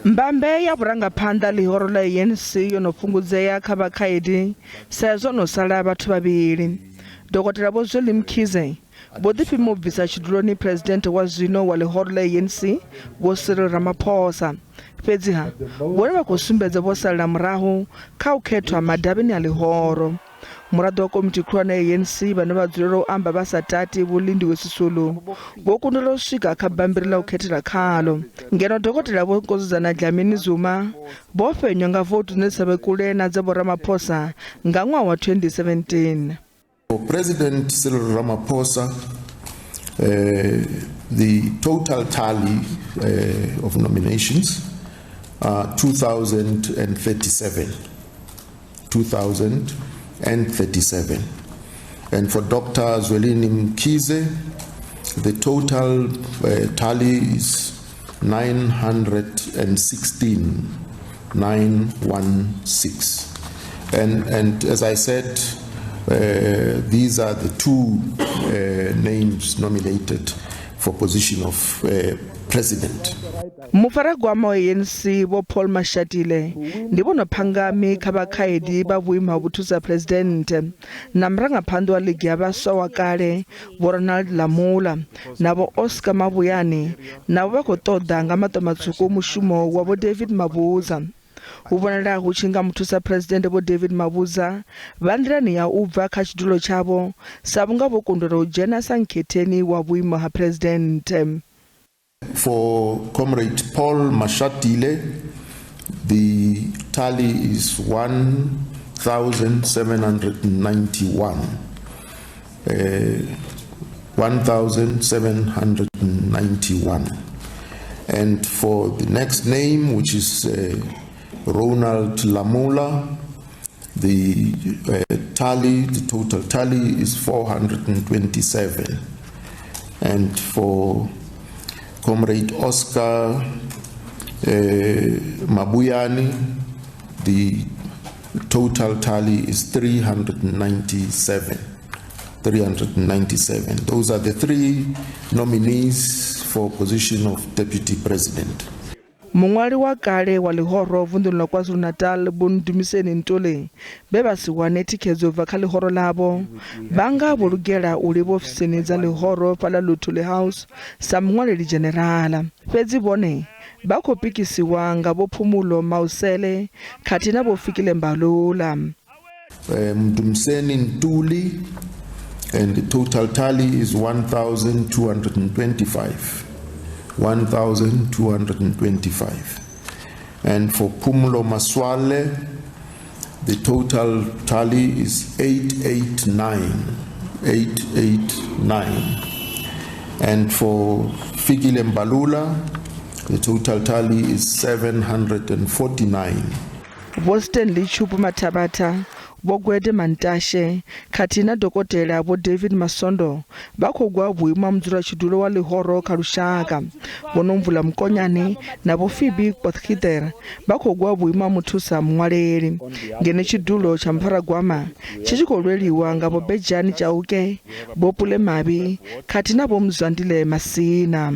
Mbambe ya vhurangaphanda lihoro la ANC yo no fhungudzeya kha vhakhaidi sa zwo no sala vhathu vhavhili. Dokotela vho-Zwelini Mkhize vho ḓifhima u bvisa tshiduloni president wa zwino wa lihoro la ANC vho-Cyril Ramaphosa. Fhedziha vhone vha khou sumbedza vho salela murahu kha u khethwa madavhini a lihoro. Muraḓo wa komiti khulwane ya ANC vhane vha dzulela u amba vha sa tati Vho Lindiwe Sisulu vho kundela u swika kha bammbiri ḽa u khethela khalo. Ngeno dokotela vho Nkosazana Dlamini Zuma vho fhenywa nga votu dzine dza vha kule na dza vho-Ramaphosa nga ṅwaha wa 2017. For President Cyril Ramaphosa, the total tally of nominations are 2,037. 2,037. And for Dr. Zwelini Mkhize, the total tally is 916. 916. And as I said, these are the two names nominated for position of president. Mufara-gwama wa ANC vho-Paul ndi vho no phangami kha vhakhaidi vha vhuimo ha muthusa-phuresidennde na murangaphanḓa wa ligi ya vhaswa wa kale vho-Ronald na vho-Oscar mavhuyani navho vha khou ṱoḓa nga maṱo matswuku mushumo wa vho-David Mabuza. Hu vhonala hu tshi nga muthusa-phuresidennde vho-David Mabuza vha nḓilani ya u bva kha tshidulo tshavho sa vhunga vho kundela u dzhena sa nketheni wa vhuimo ha presidennde. For Comrade Paul, the tally is 1,791. 1,791. And for the next name, which is Ronald, the total tally is 427. And for Comrade Oscar Mabuyani, the total tally is 397. 397. Those are the three nominees for position of Deputy President. Mungwali wa kale wa lihoro vunḓuni ḽa KwaZulu-Natal vho Ndumiseni Ntuli be vha si wane thikhedzo bva kha lihoro ḽavho vha nga vho lugela u livha ofisini dza lihoro fhaḽa Luthuli House sa muṅwaleli dzhenerala. Fhedzi vhone vha khou pikisiwa nga vho-Phumulo Mausele khathihi na vho-Fikile Mbalula. Ndumiseni Ntuli, and the total tally is 1,225. 1,225. And for Phumulo Maswale, the total tally is 889. 889. And for Fikile Mbalula, the total tally is 749. Stanley Chupu Matabata Bogwede Mantashe khathihi na dokotela vho David Masondo vha khou gwa vhuimo ha mudzulatshidulo wa lihoro kha lushaka vho Nomvula Mkonyane na vho-Phoebe Potgieter vha khou gwa vhuimo ha muthusa muṅwaleli ngeno tshidulo tsha Mufara-gwama tshi tshi khou lweliwa nga vho-Bejani Chauke, vho-Pule Mabi khathihi na vho-Mzwandile Masina.